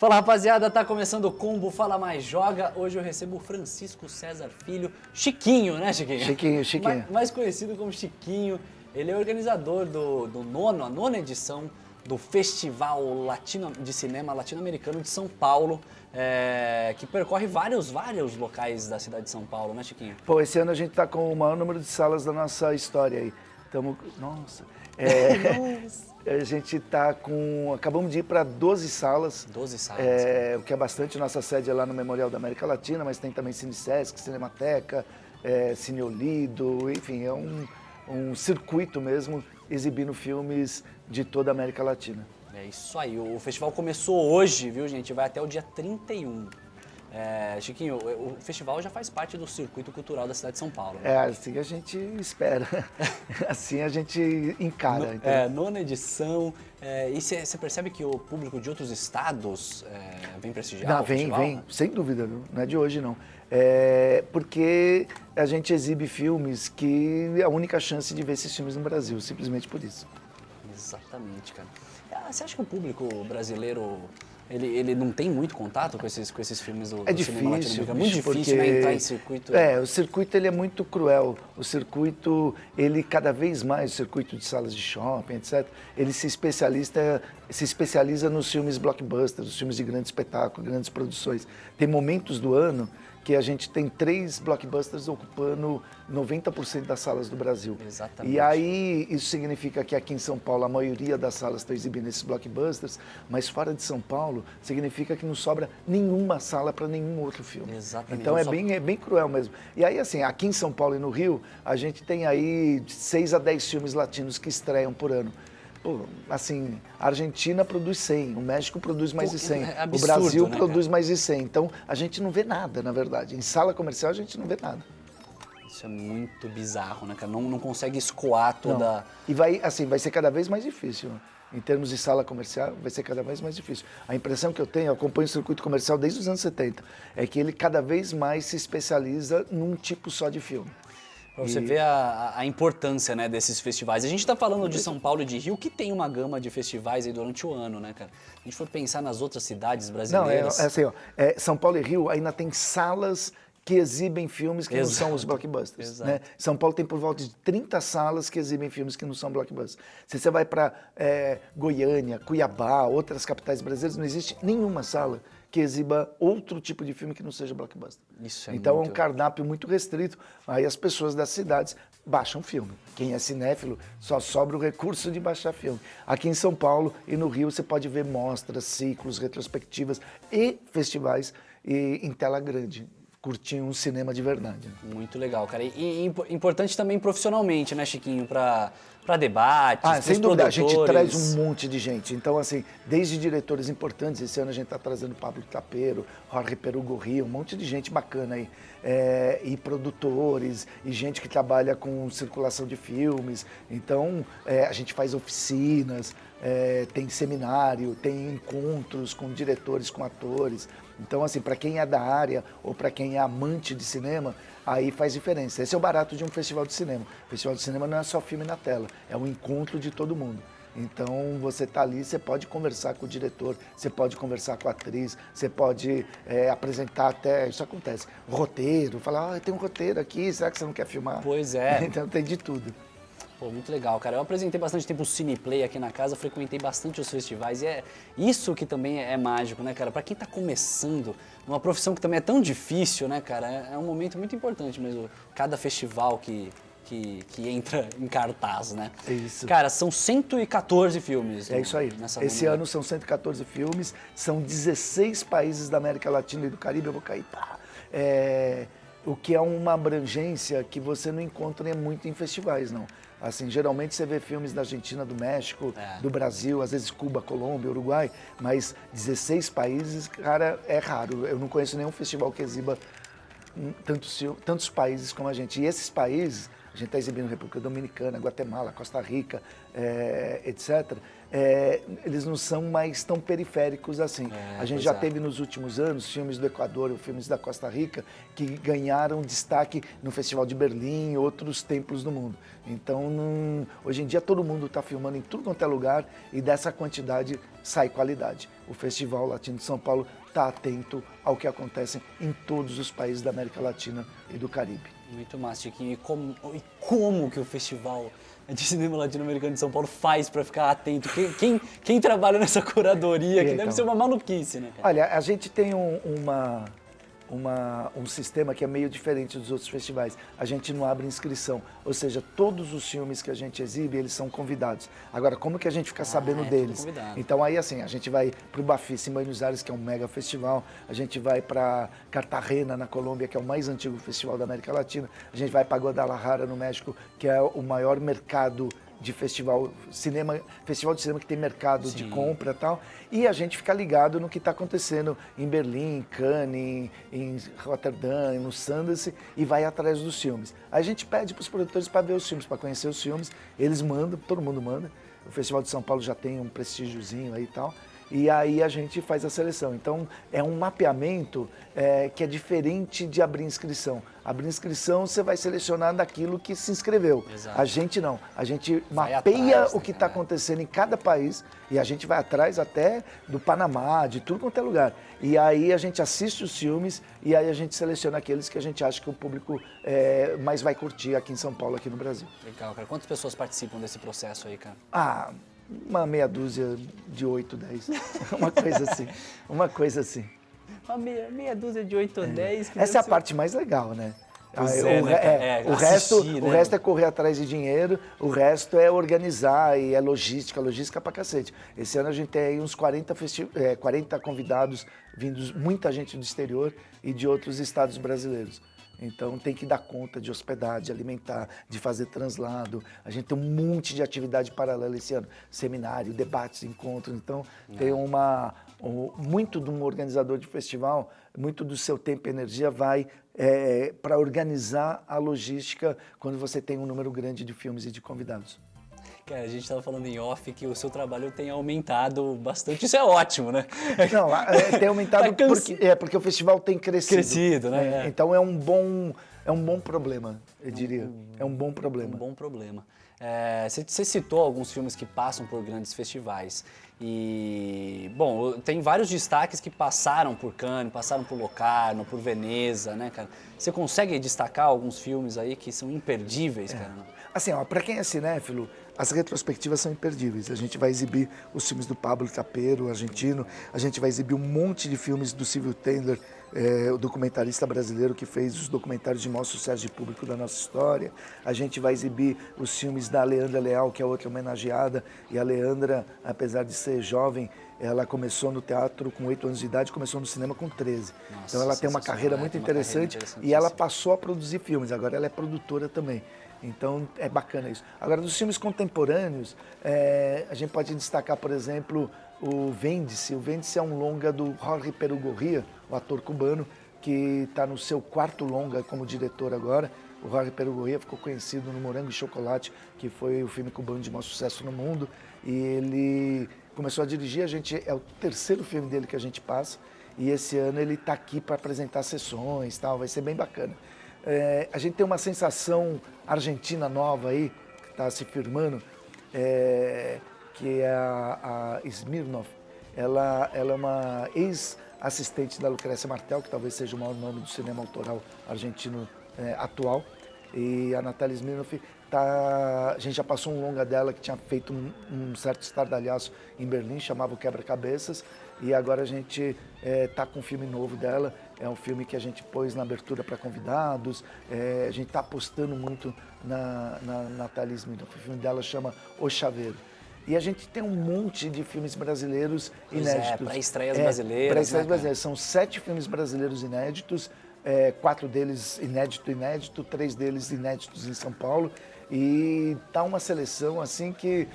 Fala, rapaziada, tá começando o Combo Fala Mais Joga. Hoje eu recebo o Francisco César Filho, Chiquinho, né, Chiquinho? Chiquinho. Mais conhecido como Chiquinho. Ele é organizador a nona edição do Festival de Cinema Latino-Americano de São Paulo, que percorre vários locais da cidade de São Paulo, né, Chiquinho? Pô, esse ano a gente tá com o maior número de salas da nossa história aí. Nossa. A gente tá com... Acabamos de ir para 12 salas. 12 salas. O que é bastante. Nossa sede é lá no Memorial da América Latina, mas tem também Cine Sesc, Cinemateca, Cine Olido, enfim, é um circuito mesmo, exibindo filmes de toda a América Latina. É isso aí, o festival começou hoje, viu, gente? Vai até o dia 31. Chiquinho, o festival já faz parte do circuito cultural da cidade de São Paulo, né? É assim a gente espera, assim a gente encara. Nona edição, e você percebe que o público de outros estados vem prestigiar o festival? Vem, sem dúvida, viu? Não é de hoje não. Porque a gente exibe filmes que é a única chance de ver esses filmes no Brasil, simplesmente por isso. Exatamente, cara. Você acha que o público brasileiro... Ele não tem muito contato com esses filmes do cinema latino-americano? É muito difícil, né, entrar em circuito. O circuito ele é muito cruel. O circuito, ele cada vez mais, o circuito de salas de shopping, etc., ele se especializa nos filmes blockbusters, os filmes de grande espetáculo, grandes produções. Tem momentos do ano que a gente tem 3 blockbusters ocupando 90% das salas do Brasil. Exatamente. E aí isso significa que aqui em São Paulo a maioria das salas estão exibindo esses blockbusters, mas fora de São Paulo significa que não sobra nenhuma sala para nenhum outro filme. Exatamente. Então é bem cruel mesmo. E aí assim, aqui em São Paulo e no Rio, a gente tem aí 6 a 10 filmes latinos que estreiam por ano. Pô, assim, a Argentina produz 100, o México produz mais de 100, absurdo, o Brasil né, produz cara? mais de 100. Então, a gente não vê nada, na verdade. Em sala comercial, a gente não vê nada. Isso é muito bizarro, né, cara? Não consegue escoar toda... Não. E vai ser cada vez mais difícil. Em termos de sala comercial, vai ser cada vez mais difícil. A impressão que eu tenho, eu acompanho o circuito comercial desde os anos 70, é que ele cada vez mais se especializa num tipo só de filme. Pra você ver a importância, né, desses festivais. A gente tá falando de São Paulo e de Rio, que tem uma gama de festivais aí durante o ano, né, cara? A gente for pensar nas outras cidades brasileiras... Não, assim, ó, São Paulo e Rio ainda tem salas que exibem filmes que não são os blockbusters. Exato. Né? São Paulo tem por volta de 30 salas que exibem filmes que não são blockbusters. Se você vai para Goiânia, Cuiabá, outras capitais brasileiras, não existe nenhuma sala que exiba outro tipo de filme que não seja blockbuster. Isso é então muito... é um cardápio muito restrito. Aí as pessoas das cidades baixam filme. Quem é cinéfilo só sobra o recurso de baixar filme. Aqui em São Paulo e no Rio você pode ver mostras, ciclos, retrospectivas e festivais em tela grande. Curtir um cinema de verdade. Muito legal, cara. E importante também profissionalmente, né, Chiquinho? Para debates, sem dúvida, produtores. a gente traz um monte de gente. Então, assim, desde diretores importantes, esse ano a gente está trazendo Pablo Tapeiro, Jorge Perugorria, um monte de gente bacana aí. E produtores, e gente que trabalha com circulação de filmes. Então, a gente faz oficinas, tem seminário, tem encontros com diretores, com atores. Então, assim, para quem é da área ou para quem é amante de cinema, aí faz diferença. Esse é o barato de um festival de cinema. O festival de cinema não é só filme na tela, é um encontro de todo mundo. Então, você está ali, você pode conversar com o diretor, você pode conversar com a atriz, você pode apresentar até, isso acontece, roteiro, falar, tem um roteiro aqui, será que você não quer filmar? Pois é. Então, tem de tudo. Pô, muito legal, cara. Eu apresentei bastante tempo o Cineplay aqui na casa, frequentei bastante os festivais e é isso que também é mágico, né, cara? Pra quem tá começando, numa profissão que também é tão difícil, né, cara? É um momento muito importante mesmo, cada festival que entra em cartaz, né? É isso. Cara, são 114 filmes. É isso aí. Esse ano são 114 filmes, são 16 países da América Latina e do Caribe, eu vou cair, pá. O que é uma abrangência que você não encontra muito em festivais, não. Assim, geralmente você vê filmes da Argentina, do México, do Brasil, às vezes Cuba, Colômbia, Uruguai, mas 16 países, cara, é raro. Eu não conheço nenhum festival que exiba tantos países como a gente. E esses países, a gente está exibindo República Dominicana, Guatemala, Costa Rica, etc., eles não são mais tão periféricos assim. A gente já teve nos últimos anos filmes do Equador ou filmes da Costa Rica que ganharam destaque no Festival de Berlim e outros templos do mundo. Então, hoje em dia todo mundo está filmando em tudo quanto é lugar e dessa quantidade sai qualidade. O Festival Latino de São Paulo está atento ao que acontece em todos os países da América Latina e do Caribe. Muito massa, Chiquinho. E como que o Festival de Cinema Latino-Americano de São Paulo faz para ficar atento? Quem trabalha nessa curadoria, que deve ser uma maluquice, né, cara? Olha, a gente tem um sistema que é meio diferente dos outros festivais. A gente não abre inscrição, ou seja, todos os filmes que a gente exibe, eles são convidados. Agora, como que a gente fica sabendo deles? Então aí assim, a gente vai para o Bafis em Buenos Aires, que é um mega festival, a gente vai para Cartagena, na Colômbia, que é o mais antigo festival da América Latina, a gente vai para Guadalajara, no México, que é o maior mercado de festival de cinema que tem mercado de compra e tal, e a gente fica ligado no que está acontecendo em Berlim, em Cannes, em Rotterdam, no Sundance, e vai atrás dos filmes. Aí a gente pede para os produtores para ver os filmes, para conhecer os filmes, eles mandam, todo mundo manda, o Festival de São Paulo já tem um prestígiozinho aí e tal, e aí a gente faz a seleção. Então, é um mapeamento que é diferente de abrir inscrição. Abrir inscrição, você vai selecionar daquilo que se inscreveu. Exato. A gente não. A gente Vai mapeia atrás, o que está acontecendo em cada país e a gente vai atrás até do Panamá, de tudo quanto é lugar. E aí a gente assiste os filmes e aí a gente seleciona aqueles que a gente acha que o público mais vai curtir aqui em São Paulo, aqui no Brasil. Legal, cara. Quantas pessoas participam desse processo aí, cara? Uma meia dúzia de 8, 10. Uma coisa assim. Uma coisa assim. Uma meia dúzia de 8 ou 10. Essa é a parte mais legal, né? O assistir, resto é correr atrás de dinheiro, o resto é organizar e é logística pra cacete. Esse ano a gente tem aí uns 40 convidados vindos, muita gente do exterior e de outros estados brasileiros. Então tem que dar conta de hospedar, de alimentar, de fazer translado. A gente tem um monte de atividade paralela esse ano. Seminário, debates, encontros. Então tem muito de um organizador de festival, muito do seu tempo e energia vai para organizar a logística quando você tem um número grande de filmes e de convidados. Cara, a gente estava falando em off que o seu trabalho tem aumentado bastante, isso é ótimo, né? Não, tem aumentado porque o festival tem crescido. Crescido, né? Então é um bom problema, eu diria. É um bom problema. Um bom problema. Você citou alguns filmes que passam por grandes festivais. E, bom, tem vários destaques que passaram por Cannes, passaram por Locarno, por Veneza, né, cara? Você consegue destacar alguns filmes aí que são imperdíveis, cara? Assim, para quem é cinéfilo, as retrospectivas são imperdíveis. A gente vai exibir os filmes do Pablo Capero, argentino. A gente vai exibir um monte de filmes do Silvio Tendler, o documentarista brasileiro que fez os documentários de maior sucesso de público da nossa história. A gente vai exibir os filmes da Leandra Leal, que é outra homenageada. E a Leandra, apesar de ser jovem, ela começou no teatro com 8 anos de idade, começou no cinema com 13. Nossa, então ela tem uma carreira muito interessante e ela passou a produzir filmes. Agora ela é produtora também. Então é bacana isso. Agora, dos filmes contemporâneos, a gente pode destacar, por exemplo, o Vende-se. O Vende-se é um longa do Jorge Perugorria, o ator cubano, que está no seu 4º longa como diretor agora. O Jorge Perugorria ficou conhecido no Morango e Chocolate, que foi o filme cubano de maior sucesso no mundo. E ele começou a dirigir, é o 3º filme dele que a gente passa. E esse ano ele está aqui para apresentar sessões, tal, vai ser bem bacana. A gente tem uma sensação argentina nova aí, que está se firmando, que é a Smirnoff. Ela é uma ex-assistente da Lucrécia Martel, que talvez seja o maior nome do cinema autoral argentino atual. E a Natália Smirnoff, a gente já passou um longa dela que tinha feito um certo estardalhaço em Berlim, chamava o Quebra-Cabeças. E agora a gente está com um filme novo dela, é um filme que a gente pôs na abertura para convidados, a gente está apostando muito na Natália Smirnoff. O filme dela chama O Chaveiro. E a gente tem um monte de filmes brasileiros inéditos. Para estreias brasileiras. Para estreias brasileiras. São 7 filmes brasileiros inéditos, 4 deles inédito, 3 deles inéditos em São Paulo. E tá uma seleção assim que,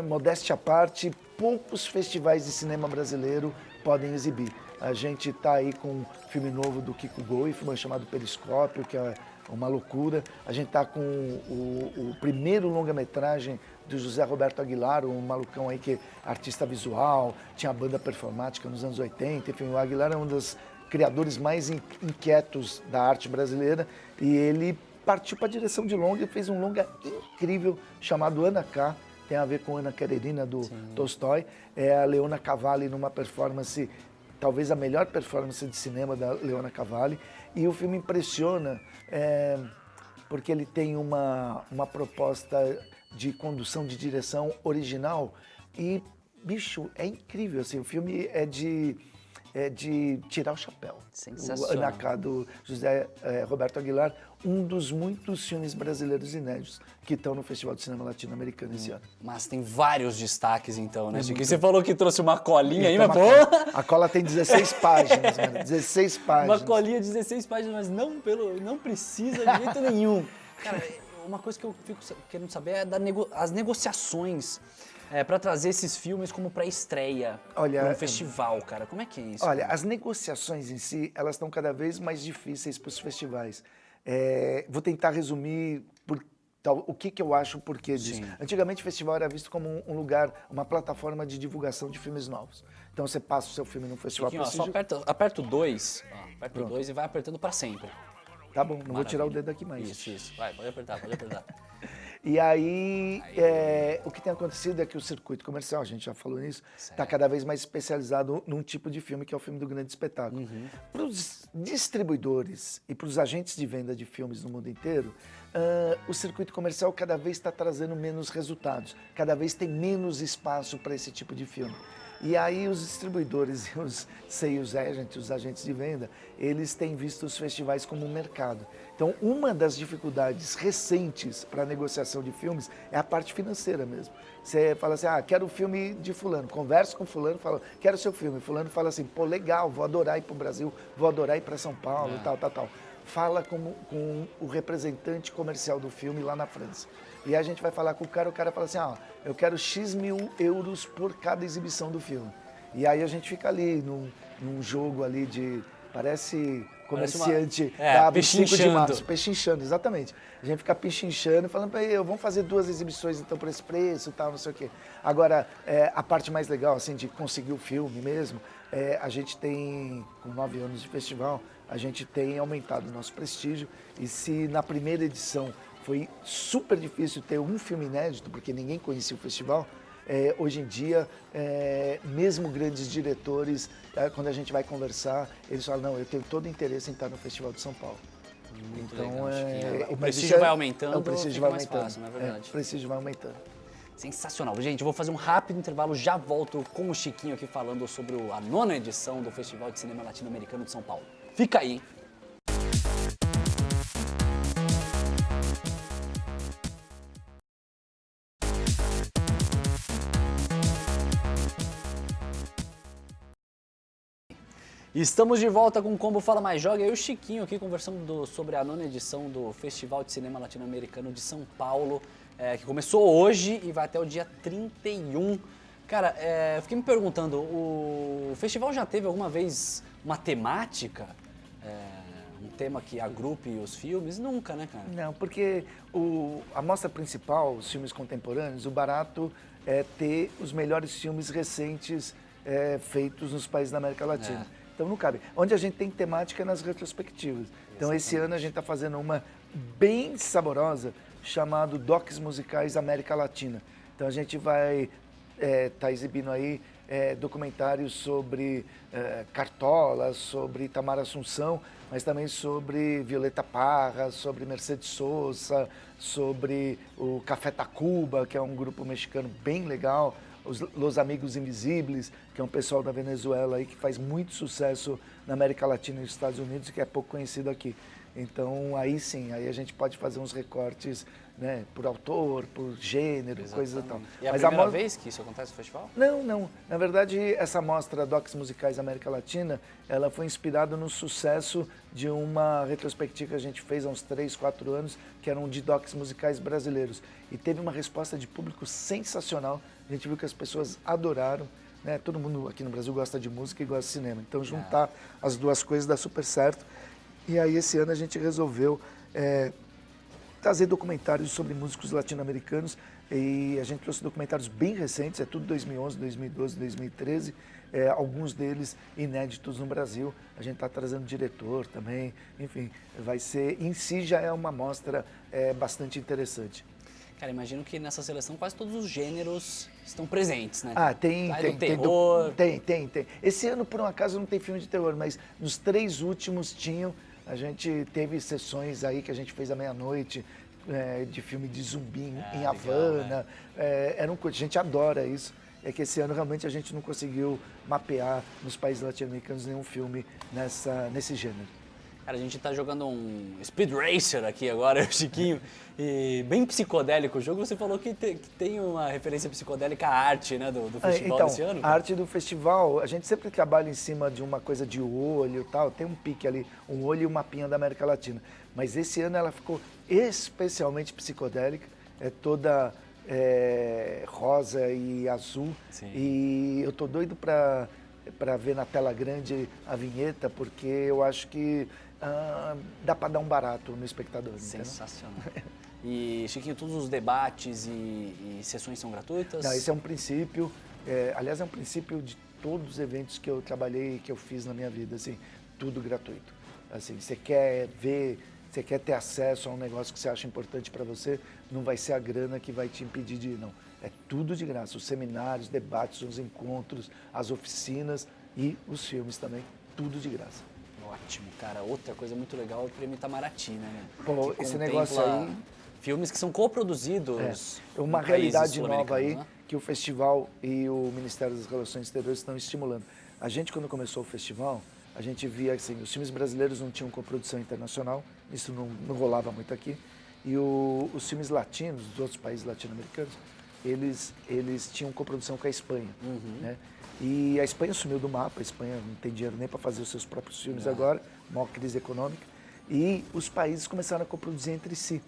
modéstia à parte, poucos festivais de cinema brasileiro podem exibir. A gente está aí com um filme novo do Kiko Goifman chamado Periscópio, que é uma loucura. A gente está com o primeiro longa-metragem do José Roberto Aguilar, um malucão aí que é artista visual, tinha banda performática nos anos 80, enfim, o Aguilar é um dos criadores mais inquietos da arte brasileira e ele partiu para a direção de longa e fez um longa incrível chamado Ana K, tem a ver com Ana Karenina do Tolstói, é a Leona Cavalli numa performance, talvez a melhor performance de cinema da Leona Cavalli, e o filme impressiona porque ele tem uma proposta de condução de direção original e, bicho, é incrível, assim, o filme é de tirar o chapéu. Sensacional. O Ana K, do José Roberto Aguilar, um dos muitos filmes brasileiros inéditos que estão no Festival de Cinema Latino-Americano esse ano. Mas tem vários destaques então, né, Chiquinho? Você falou que trouxe uma colinha aí, mas pô... A cola tem 16 páginas, mano, 16 páginas. Uma colinha de 16 páginas, mas não precisa de jeito nenhum. Cara, uma coisa que eu fico querendo saber é as negociações para trazer esses filmes como pré-estreia para um festival, cara. Como é que é isso? Olha, cara? as negociações em si, elas estão cada vez mais difíceis para os festivais. Vou tentar resumir o que eu acho o porquê disso. Antigamente o festival era visto como um lugar, uma plataforma de divulgação de filmes novos. Então você passa o seu filme num festival prestígio. Só aperta o 2, aperta o 2 e vai apertando para sempre. Tá bom, não vou tirar o dedo aqui mais. Isso. Vai, pode apertar. E aí, o que tem acontecido é que o circuito comercial, a gente já falou nisso, está cada vez mais especializado num tipo de filme que é o filme do grande espetáculo. Para os distribuidores e para os agentes de venda de filmes no mundo inteiro, o circuito comercial cada vez está trazendo menos resultados, cada vez tem menos espaço para esse tipo de filme. E aí os distribuidores e os sales agents, os agentes de venda, eles têm visto os festivais como um mercado. Então, uma das dificuldades recentes para a negociação de filmes é a parte financeira mesmo. Você fala assim, quero o filme de fulano, conversa com fulano, fala, quero seu filme. Fulano fala assim, pô, legal, vou adorar ir para o Brasil, vou adorar ir para São Paulo, tal. Fala com o representante comercial do filme lá na França. E a gente vai falar com o cara fala assim, eu quero X mil euros por cada exibição do filme. E aí a gente fica ali num jogo ali de, parece comerciante da 5 de março, pechinchando, exatamente. A gente fica pechinchando, falando para ele, vamos fazer 2 exibições então por esse preço, tal, não sei o quê. Agora, a parte mais legal, assim, de conseguir o filme mesmo, a gente tem, com 9 anos de festival, a gente tem aumentado o nosso prestígio. E se na primeira edição foi super difícil ter um filme inédito, porque ninguém conhecia o festival, hoje em dia, mesmo grandes diretores, quando a gente vai conversar, eles falam, não, eu tenho todo interesse em estar no Festival de São Paulo. Muito então, legal, o prestígio vai aumentando, o prestígio vai aumentando, mais fácil, não é verdade? O prestígio vai aumentando. Sensacional. Gente, eu vou fazer um rápido intervalo, já volto com o Chiquinho aqui falando sobre a 9ª edição do Festival de Cinema Latino-Americano de São Paulo. Fica aí, hein? Estamos de volta com o Combo Fala Mais Joga e o Chiquinho aqui conversando sobre a 9ª edição do Festival de Cinema Latino-Americano de São Paulo, que começou hoje e vai até o dia 31. Cara, eu fiquei me perguntando, o festival já teve alguma vez uma temática, um tema que agrupe os filmes? Nunca, né, cara? Não, porque a mostra principal, os filmes contemporâneos, o barato é ter os melhores filmes recentes feitos nos países da América Latina. Então não cabe. Onde a gente tem temática é nas retrospectivas. Então esse ano a gente está fazendo uma bem saborosa, chamado Docs Musicais América Latina. Então a gente vai estar exibindo aí documentários sobre Cartola, sobre Itamar Assunção, mas também sobre Violeta Parra, sobre Mercedes Sosa, sobre o Café Tacuba, que é um grupo mexicano bem legal, os Los Amigos Invisíveis, que é um pessoal da Venezuela aí que faz muito sucesso na América Latina e nos Estados Unidos, que é pouco conhecido aqui. Então, aí sim, aí a gente pode fazer uns recortes, né, por autor, por gênero, coisas e tal. E é a primeira vez que isso acontece no festival? Não. Na verdade, essa mostra Docs Musicais América Latina, ela foi inspirada no sucesso de uma retrospectiva que a gente fez há uns 3, 4 anos, que eram de docs musicais brasileiros. E teve uma resposta de público sensacional. A gente viu que as pessoas adoraram. Né? Todo mundo aqui no Brasil gosta de música e gosta de cinema. Então, juntar as duas coisas dá super certo. E aí, esse ano, a gente resolveu trazer documentários sobre músicos latino-americanos, e a gente trouxe documentários bem recentes, é tudo 2011, 2012, 2013, alguns deles inéditos no Brasil. A gente está trazendo diretor também, enfim, vai ser, em si já é uma mostra bastante interessante. Cara, imagino que nessa seleção quase todos os gêneros estão presentes, né? Tem, Vai tem, do terror. tem. Esse ano, por um acaso, não tem filme de terror, mas nos 3 últimos tinham. A gente teve sessões aí que a gente fez à meia-noite, de filme de zumbi em Havana. A gente adora isso. É que esse ano realmente a gente não conseguiu mapear nos países latino-americanos nenhum filme nesse gênero. Cara, a gente tá jogando um Speed Racer aqui agora, Chiquinho, e bem psicodélico o jogo. Você falou que tem uma referência psicodélica à arte, né, do festival desse ano? A arte do festival, a gente sempre trabalha em cima de uma coisa de olho e tal, tem um pique ali, um olho e um mapinha da América Latina. Mas esse ano ela ficou especialmente psicodélica, é toda rosa e azul. Sim. E eu tô doido para ver na tela grande a vinheta, porque eu acho que dá para dar um barato no espectador. Sensacional. E, Chiquinho, todos os debates e sessões são gratuitas? Não, esse é um princípio, aliás, é um princípio de todos os eventos que eu trabalhei, que eu fiz na minha vida, assim, tudo gratuito. Assim, você quer ver, você quer ter acesso a um negócio que você acha importante para você, não vai ser a grana que vai te impedir de ir, não. É tudo de graça, os seminários, os debates, os encontros, as oficinas e os filmes também, tudo de graça. Ótimo, cara. Outra coisa muito legal é o Prêmio Itamaraty, né? Pô, que esse negócio aí... Filmes que são coproduzidos uma em países realidade nova aí, né? que o festival e o Ministério das Relações Exteriores estão estimulando. A gente, quando começou o festival, a gente via assim, os filmes brasileiros não tinham coprodução internacional, isso não rolava muito aqui, e os filmes latinos, dos outros países latino-americanos, eles tinham coprodução com a Espanha, né? E a Espanha sumiu do mapa, a Espanha não tem dinheiro nem para fazer os seus próprios filmes agora, maior crise econômica, e os países começaram a coproduzir entre si.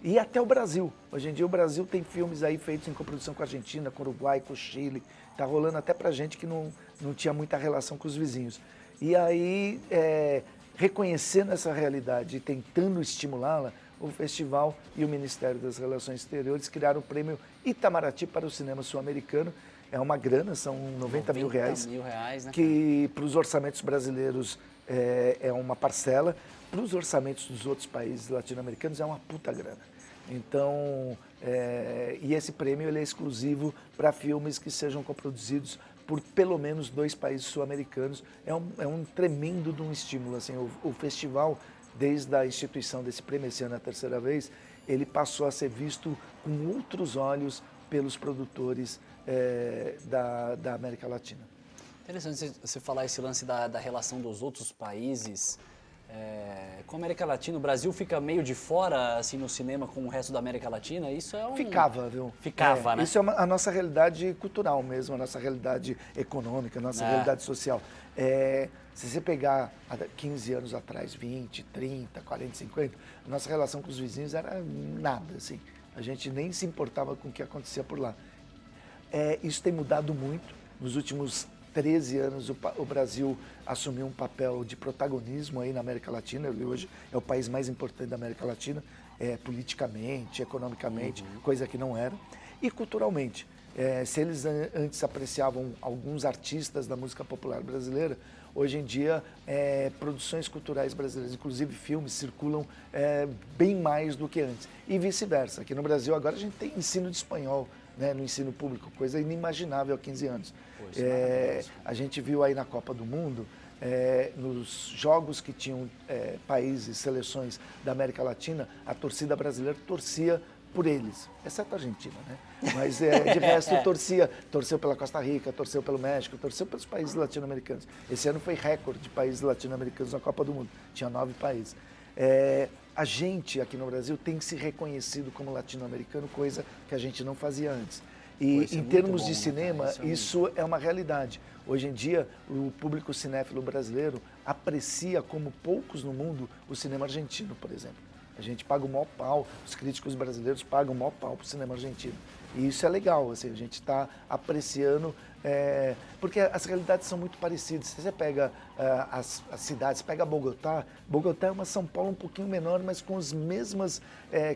E até o Brasil. Hoje em dia o Brasil tem filmes aí feitos em coprodução com a Argentina, com o Uruguai, com o Chile. Tá rolando até pra gente que não tinha muita relação com os vizinhos. E aí, reconhecendo essa realidade e tentando estimulá-la, o festival e o Ministério das Relações Exteriores criaram o Prêmio Itamaraty para o cinema sul-americano. É uma grana, são 90 mil reais. 90 mil reais, né? Que para os orçamentos brasileiros é uma parcela, para os orçamentos dos outros países latino-americanos é uma puta grana. Então, e esse prêmio ele é exclusivo para filmes que sejam coproduzidos por pelo menos 2 países sul-americanos. É um tremendo de um estímulo. Assim, o festival, desde a instituição desse prêmio, esse ano é a 3ª vez, ele passou a ser visto com outros olhos pelos produtores da América Latina. Interessante você falar esse lance da relação dos outros países. Com a América Latina, o Brasil fica meio de fora, assim, no cinema com o resto da América Latina, isso é um... Ficava, viu? Ficava, né? Isso é a nossa realidade cultural mesmo, a nossa realidade econômica, a nossa realidade social. Se você pegar há 15 anos atrás, 20, 30, 40, 50, a nossa relação com os vizinhos era nada, assim. A gente nem se importava com o que acontecia por lá. Isso tem mudado muito. Nos últimos 13 anos, o Brasil assumiu um papel de protagonismo aí na América Latina. Ele hoje é o país mais importante da América Latina, politicamente, economicamente, coisa que não era. E culturalmente. Se eles antes apreciavam alguns artistas da música popular brasileira, hoje em dia produções culturais brasileiras, inclusive filmes, circulam bem mais do que antes. E vice-versa. Aqui no Brasil agora a gente tem ensino de espanhol, né, no ensino público, coisa inimaginável há 15 anos. A gente viu aí na Copa do Mundo, nos jogos que tinham países, seleções da América Latina, a torcida brasileira torcia por eles, exceto a Argentina, né? Mas de resto torceu pela Costa Rica, torceu pelo México, torceu pelos países latino-americanos. Esse ano foi recorde de países latino-americanos na Copa do Mundo, tinha 9 países. A gente aqui no Brasil tem se reconhecido como latino-americano, coisa que a gente não fazia antes. E em termos de cinema, isso é uma realidade. Hoje em dia, o público cinéfilo brasileiro aprecia como poucos no mundo o cinema argentino, por exemplo. A gente paga o maior pau, os críticos brasileiros pagam o maior pau para o cinema argentino. E isso é legal, assim, a gente está apreciando Porque as realidades são muito parecidas. Se você pega as cidades, pega Bogotá é uma São Paulo um pouquinho menor, mas com as mesmas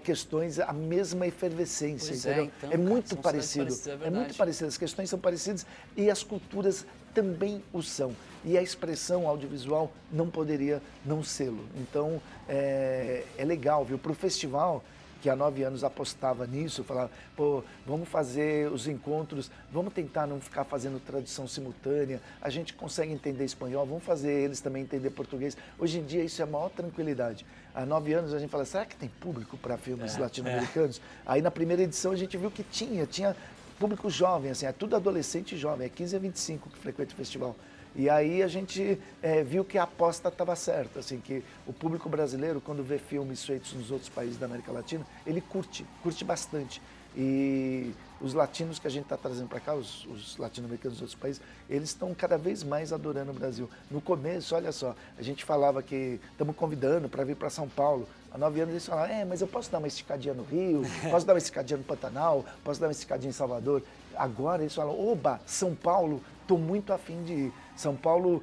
questões, a mesma efervescência, Pois entendeu? então, É cara, muito são cidades parecido, parecidas, é é verdade. muito parecido, as questões são parecidas e as culturas também o são. E a expressão audiovisual não poderia não sê-lo. Então, é legal, viu? Para o festival, que há 9 anos apostava nisso, falava, pô, vamos fazer os encontros, vamos tentar não ficar fazendo tradução simultânea, a gente consegue entender espanhol, vamos fazer eles também entender português. Hoje em dia isso é a maior tranquilidade. Há 9 anos a gente fala, será que tem público para filmes latino-americanos? Aí na primeira edição a gente viu que tinha público jovem, assim, é tudo adolescente e jovem, é 15 a 25 que frequenta o festival. E aí a gente viu que a aposta estava certa, assim, que o público brasileiro, quando vê filmes feitos nos outros países da América Latina, ele curte bastante. E os latinos que a gente está trazendo para cá, os latino-americanos dos outros países, eles estão cada vez mais adorando o Brasil. No começo, olha só, a gente falava que estamos convidando para vir para São Paulo. Há 9 anos eles falavam, mas eu posso dar uma esticadinha no Rio, posso dar uma esticadinha no Pantanal, posso dar uma esticadinha em Salvador. Agora eles falam, oba, São Paulo, estou muito afim de ir. São Paulo,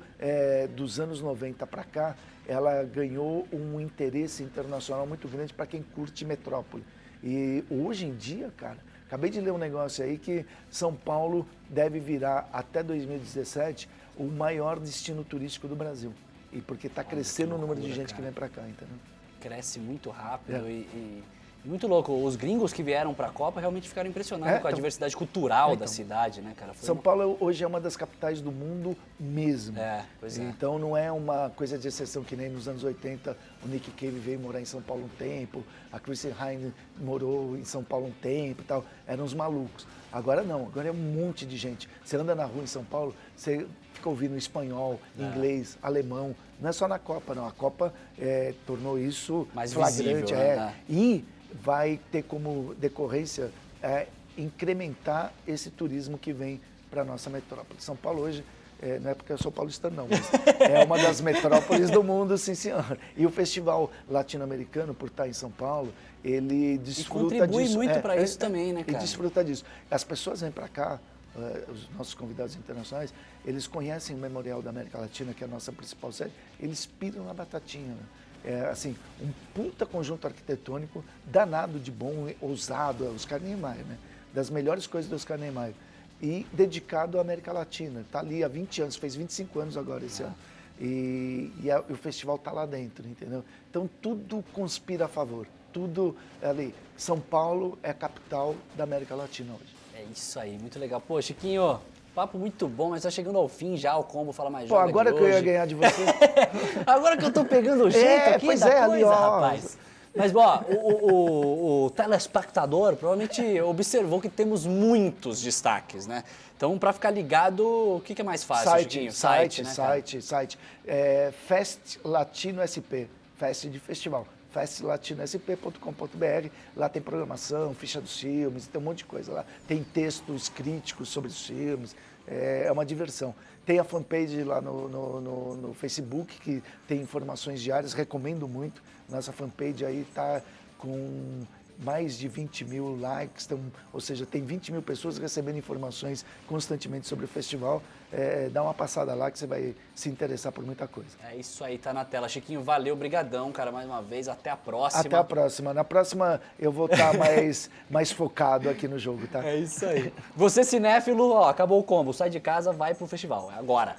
dos anos 90 para cá, ela ganhou um interesse internacional muito grande para quem curte metrópole. E hoje em dia, cara, acabei de ler um negócio aí que São Paulo deve virar, até 2017, o maior destino turístico do Brasil. E porque está crescendo o número de gente que vem para cá, entendeu? Cresce muito rápido e muito louco. Os gringos que vieram para a Copa realmente ficaram impressionados com a diversidade cultural da cidade, né, cara? São Paulo hoje é uma das capitais do mundo mesmo. Pois é. Então não é uma coisa de exceção que nem nos anos 80 o Nick Cave veio morar em São Paulo um tempo, a Chrissy Hynde morou em São Paulo um tempo e tal. Eram uns malucos. Agora não, agora é um monte de gente. Você anda na rua em São Paulo, você fica ouvindo espanhol, inglês, alemão. Não é só na Copa, não. A Copa tornou isso mais flagrante. visível, né? E vai ter como decorrência incrementar esse turismo que vem para a nossa metrópole. São Paulo hoje, não é porque eu sou paulistano não, mas é uma das metrópoles do mundo, sim senhor. E o Festival Latino-Americano, por estar em São Paulo, ele desfruta disso. E contribui muito para isso também, né, cara? E desfruta disso. As pessoas vêm para cá, os nossos convidados internacionais, eles conhecem o Memorial da América Latina, que é a nossa principal sede, eles piram na batatinha, né? Assim, um puta conjunto arquitetônico danado de bom, ousado, Oscar Niemeyer, né? Das melhores coisas do Oscar Niemeyer. E dedicado à América Latina. Está ali há 20 anos, fez 25 anos agora esse ano. E o festival está lá dentro, entendeu? Então tudo conspira a favor, tudo ali. São Paulo é a capital da América Latina hoje. É isso aí, muito legal. Pô, Chiquinho, papo muito bom, mas tá chegando ao fim já o combo Fala Mais Pô, Joga agora de que eu ia hoje. ganhar de você. Agora que eu tô pegando o jeito aqui pois da coisa, ali, ó. rapaz. Mas, ó, o telespectador provavelmente observou que temos muitos destaques, né? Então, para ficar ligado, o que é mais fácil, Chiquinho? Site. Fest Latino SP, Fest de festival. festlatinosp.com.br, lá tem programação, ficha dos filmes, tem um monte de coisa lá. Tem textos críticos sobre os filmes, é uma diversão. Tem a fanpage lá no Facebook, que tem informações diárias, recomendo muito. Nossa fanpage aí está com mais de 20 mil likes, ou seja, tem 20 mil pessoas recebendo informações constantemente sobre o festival. Dá uma passada lá que você vai se interessar por muita coisa. É isso aí, tá na tela. Chiquinho, valeu, brigadão, cara, mais uma vez. Até a próxima. Até a próxima. Na próxima eu vou estar mais focado aqui no jogo, tá? É isso aí. Você, cinéfilo, ó, acabou o combo. Sai de casa, vai pro festival. É agora.